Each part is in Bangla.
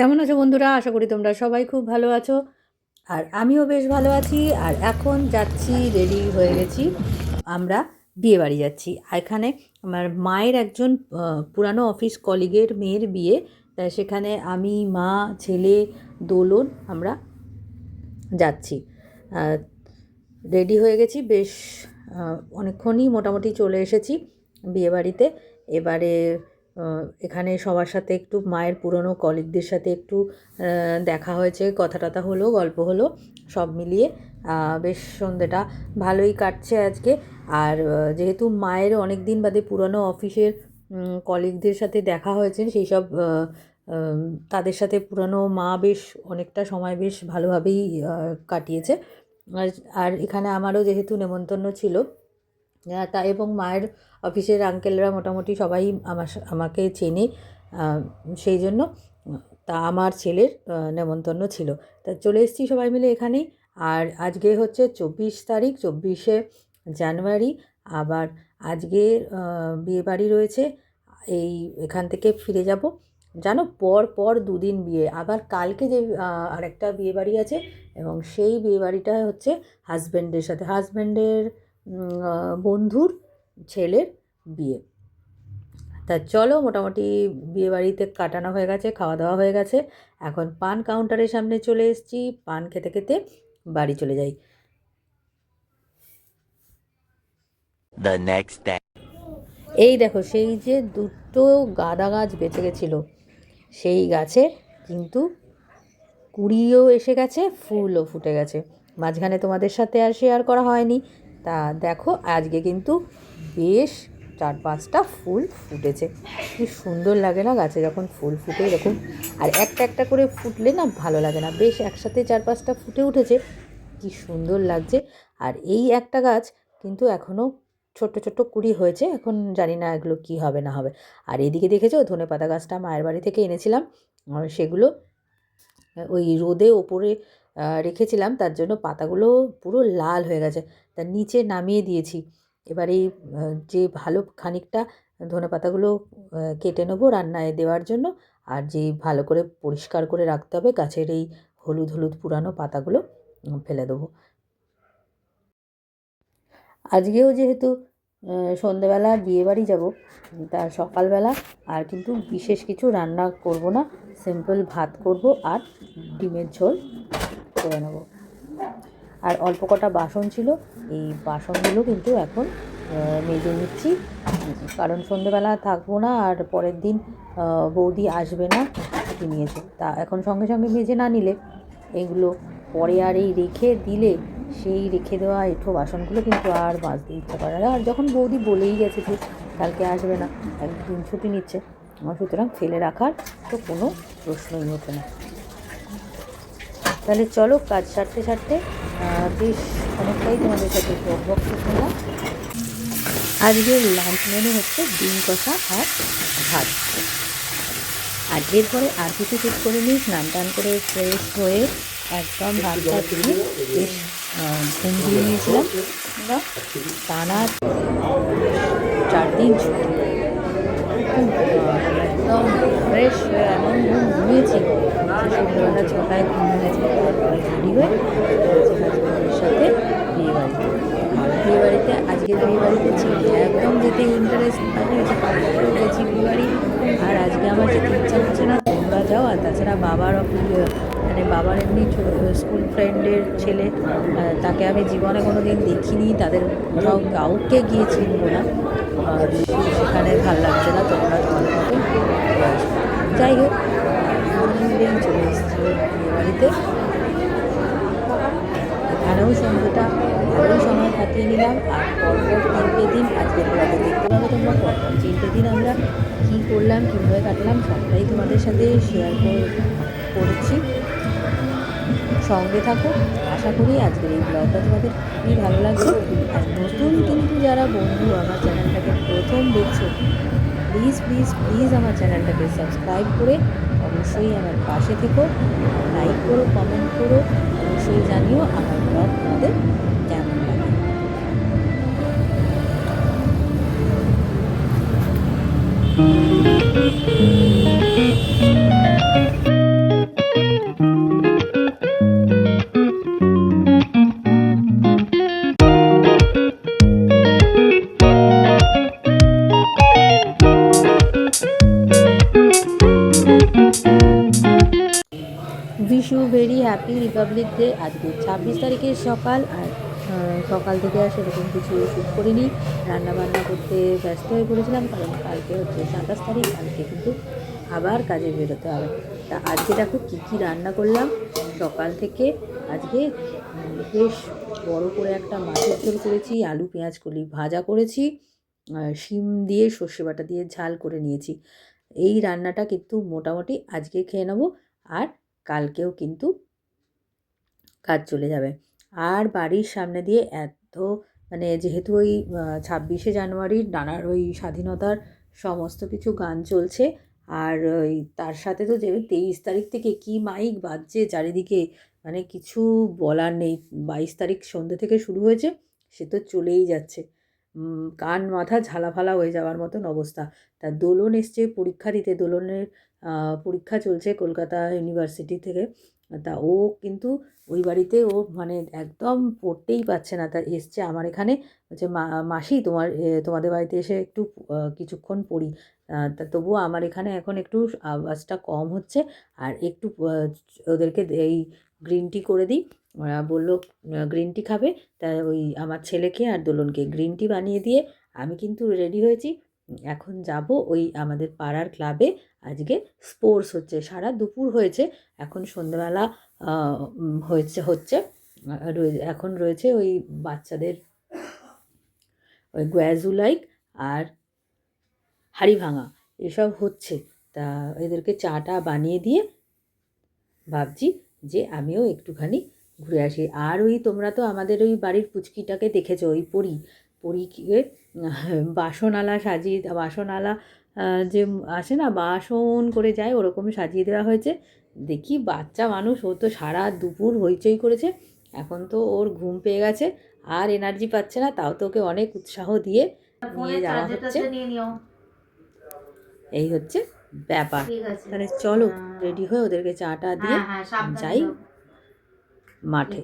কেমন আছো বন্ধুরা? আশা করি তোমরা সবাই খুব ভালো আছো। আর আমিও বেশ ভালো আছি। আর এখন যাচ্ছি, রেডি হয়ে গেছি, আমরা বিয়েবাড়ি যাচ্ছি। এখানে আমার মায়ের একজন পুরানো অফিস কলিগের মেয়ের বিয়ে। তাই সেখানে আমি, মা, ছেলে, দোলন আমরা যাচ্ছি। রেডি হয়ে গেছি, বেশ অনেকক্ষণই মোটামুটি চলে এসেছি বিয়েবাড়িতে। এবারে এখানে সবার সাথে একটু, মায়ের পুরনো কলিগদের সাথে একটু দেখা হয়েছে, কথা টথা হলো, গল্প হলো, সব মিলিয়ে বেশ সন্ধ্যেটা ভালোই কাটছে আজকে। আর যেহেতু মায়ের অনেক দিন বাদে পুরনো অফিসের কলিগদের সাথে দেখা হয়েছে, সেই সব তাদের সাথে পুরনো মা বেশ অনেকটা সময় বেশ ভালোভাবেই কাটিয়েছে। আর আর এখানে আমারও যেহেতু নেমন্তন্ন ছিল, তা এবং মায়ের অফিসের আঙ্কেলরা মোটামুটি সবাই আমাকে চেনে, সেই জন্য তা আমার ছেলের নেমন্তন্ন ছিল। তা চলে এসেছি সবাই মিলে এখানেই। আর আজকে হচ্ছে 24 তারিখ, 24শে জানুয়ারি। আবার আজকে বিয়েবাড়ি রয়েছে। এখান থেকে ফিরে যাব, জানো, পর পর দুদিন বিয়ে। আবার কালকে যে আরেকটা বিয়েবাড়ি আছে, এবং সেই বিয়েবাড়িটা হচ্ছে হাজব্যান্ডের বন্ধুর ছেলের বিয়ে। তা চলো, মোটামুটি বিয়েবাড়িতে কাটানো হয়ে গেছে, খাওয়া দাওয়া হয়ে গেছে। এখন পান কাউন্টারের সামনে চলে এসেছি, পান খেতে খেতে বাড়ি চলে যাই। The next day. এই দেখো, সেই যে দুটো গাঁদা গাছ বেঁচে গেছিলো, সেই গাছে কিন্তু কুড়িও এসে গেছে, ফুলও ফুটে গেছে। মাঝখানে তোমাদের সাথে আর শেয়ার করা হয়নি। তা দেখো, আজকে কিন্তু বেশ 4-5টা ফুল ফুটেছে। কি সুন্দর লাগে না গাছে যখন ফুল ফুটে এরকম। আর একটা একটা করে ফুটলে না ভালো লাগে না, বেশ একসাথে 4-5টা ফুটে উঠেছে, কি সুন্দর লাগছে। আর এই একটা গাছ কিন্তু এখনও ছোট্ট ছোট্ট কুড়ি হয়েছে, এখন জানি না এগুলো কি হবে না হবে। আর এদিকে দেখেছো, ধনেপাতা গাছটা মায়ের বাড়ি থেকে এনেছিলাম, সেগুলো ওই রোদে ওপরে রেখেছিলাম, তার জন্য পাতাগুলো পুরো লাল হয়ে গেছে। তার নিচে নামিয়ে দিয়েছি। এবার এই যে ভালো খানিকটা ধনেপাতাগুলো কেটে নেবো রান্নায় দেওয়ার জন্য। আর যে ভালো করে পরিষ্কার করে রাখতে হবে গাছের এই হলুদ হলুদ পুরানো পাতাগুলো ফেলে দেবো। আজকেও যেহেতু সন্ধেবেলা বিয়েবাড়ি যাব, তার সকালবেলা আর কিন্তু বিশেষ কিছু রান্না করব না, সিম্পল ভাত করব আর ডিমের ঝোল করে নেব। আর অল্প কটা বাসন ছিল, এই বাসনগুলো কিন্তু এখন মেজে নিচ্ছি, কারণ সন্ধেবেলা থাকবো না, আর পরের দিন বৌদি আসবে না, ছুটি নিয়েছে। তা এখন সঙ্গে সঙ্গে মেজে না নিলে এগুলো পরে আর এই রেখে দিলে, সেই রেখে দেওয়া এঁঠো বাসনগুলো কিন্তু আর মাজতে ইচ্ছা করে না। আর যখন বৌদি বলেই গেছে যে কালকে আসবে না, একদিন ছুটি নিচ্ছে, সুতরাং ফেলে রাখার তো কোনো প্রশ্নই ওঠে না। তাহলে চলো, কাজ সারতে সারতে বেশ অনেকটাই তোমাদের সাথে বক শুনলাম। আজকের লাঞ্চ মেনু হচ্ছে ডিম কষা আর ভাত। আর এরপরে আর কিছু ঠিক করে নিই, স্নান টান করে ফ্রেশ হয়ে একদম ভাত ভাত দিয়ে বেশ ঘুম দিয়ে নিয়েছিলাম। টানা 4 দিন ছুটি, একদম ফ্রেশ হয়ে এমন ঘুমিয়েছি, সন্ধ্যাবেলা 6টায় ঘুম গেছে। তারপরে রেডি হয়ে হাজব্যান্ডের সাথে বিয়েবাড়িতে। আর বিয়েবাড়িতে, আজকের বিয়েবাড়িতে ছেলে একদম যেতে ইন্টারেস্ট হয়েছে, তারপরেও গেছি বিয়েবাড়ি। আর আজকে আমার যেতে ইচ্ছা হচ্ছে না, তোমরা যাও। আর তাছাড়া বাবার মানে বাবার এমনি স্কুল ফ্রেন্ডের ছেলে, তাকে আমি জীবনে কোনো দিন দেখিনি, তাদের কোথাও কাউকে গিয়ে চিনবো না, সেখানে ভাল লাগছে না। তোমরা তোমাদের মতন যাই হোক, মিলেই চলে এসেছি বিয়েবাড়িতে। এখানেও সন্ধ্যেটা ভালোই সময় কাটিয়ে নিলাম। আর পরপর 3টে দিন, আজকের ব্লগে দেখতে পাবে তোমরা, পরপর 3টে দিন আমরা কী করলাম, কীভাবে কাটলাম, সবটাই তোমাদের সাথে শেয়ার করেছি। সঙ্গে থাকো, আশা করি আজকের এই ব্লগটা তোমাদের খুবই ভালো লাগবে। আর নতুন কিন্তু যারা বন্ধু আমার চ্যানেলটাকে প্রথম দেখছো, প্লিজ প্লিজ প্লিজ আমার চ্যানেলটাকে সাবস্ক্রাইব করে অবশ্যই আমার পাশে থেকো, লাইক করো, কমেন্ট করো, অবশ্যই জানিও আমার ব্লগ তোমাদের কেমন লাগে। Very happy Republic day. আজকে 26 তারিখের সকাল, আর সকাল থেকে আর সেরকম কিছু শ্যুট করিনি, রান্নাবান্না করতে ব্যস্ত হয়ে পড়েছিলাম, কারণ কালকে হচ্ছে 27 তারিখ, কালকে কিন্তু আবার কাজে বেরোতে হবে। তা আজকে দেখো কী কী রান্না করলাম সকাল থেকে। আজকে বেশ বড় করে একটা মাছের ঝোল করেছি, আলু পেঁয়াজ কলি ভাজা করেছি, শিম দিয়ে সর্ষে বাটা দিয়ে ঝাল করে নিয়েছি। এই রান্নাটা কিন্তু মোটামুটি আজকে খেয়ে নেবো, আর কালকেও কিন্তু কাজ চলে যাবে। আর বাড়ির সামনে দিয়ে এত মানে যেহেতু ওই 26শে জানুয়ারির নানার ওই স্বাধীনতার সমস্ত কিছু গান চলছে, আর ওই তার সাথে তো যে 23 তারিখ থেকে কি মাইক বাজছে চারিদিকে, মানে কিছু বলার নেই। 22 তারিখ সন্ধ্যে থেকে শুরু হয়েছে, সে তো চলেই যাচ্ছে, কান মাথা ঝালাফালা হয়ে যাওয়ার মতন অবস্থা। তা দোলন এসছে পরীক্ষা দিতে, দোলনের পরীক্ষা চলছে কলকাতা ইউনিভার্সিটি থেকে। তা ও কিন্তু ওই বাড়িতে ও মানে একদম পড়তেই পারছে না, তা এসছে আমার এখানে, হচ্ছে মাসি তোমাদের বাড়িতে এসে একটু কিছুক্ষণ পড়ি। তা তবুও আমার এখানে এখন একটু আওয়াজটা কম হচ্ছে, আর একটু ওদেরকে এই গ্রিন টি করে দিই। ওরা বললো গ্রিন টি খাবে, তা ওই আমার ছেলেকে আর দোলনকে গ্রিন টি বানিয়ে দিয়ে আমি কিন্তু রেডি হয়েছি। এখন যাব ওই আমাদের পাড়ার ক্লাবে, আজকে স্পোর্টস হচ্ছে, সারা দুপুর হয়েছে, এখন সন্ধ্যেবেলা হচ্ছে এখন রয়েছে ওই বাচ্চাদের ওই গ্যাজুলাইক আর হাড়ি ভাঙা এসব হচ্ছে। তা এদেরকে চাটা বানিয়ে দিয়ে ভাবছি যে আমিও একটুখানি ঘুরে আসি। আর ওই তোমরা তো আমাদের ওই বাড়ির পুচকিটাকে দেখেছো, ওই পরীকে বাসনআলা বাসনআলা যে আসে না, বাসন করে যায়, ওরকম সাজিয়ে দেওয়া হয়েছে। দেখি বাচ্চা মানুষ, ও তো সারা দুপুর হইচই করেছে, এখন তো ওর ঘুম পেয়ে গেছে, আর এনার্জি পাচ্ছে না, তাও তো ওকে অনেক উৎসাহ দিয়ে নিয়ে যাওয়া হচ্ছে। এই হচ্ছে ব্যাপার। তাহলে চলো রেডি হয়ে ওদেরকে চাটা দিয়ে যাই মাঠে।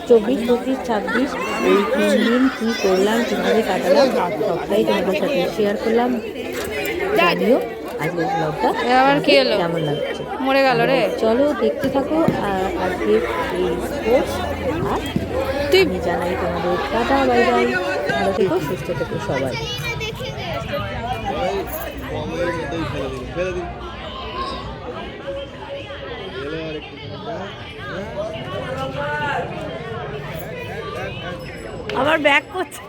চব্বিশ, 25, 26 এই 3 দিন কী করলাম, কীভাবে কাটালাম, সবটাই তোমাদের সাথে শেয়ার করলাম। জানিও আজকের ব্লগটা কেমন লাগছে। মরে গেল রে, চলো দেখতে থাকো আজকে এই স্পোর্টস। আর আমি জানাই তোমাদের টাটা, বাই বাই, ভালো থেকো, সুস্থ থেকো সবাই। আবার ব্যাক করছে।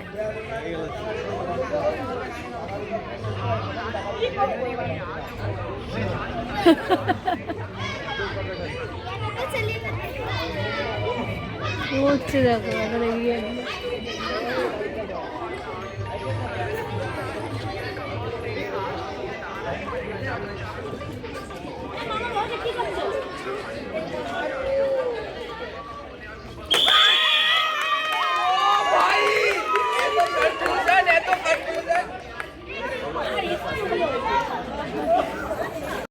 হচ্ছে দেখো এখন এগিয়ে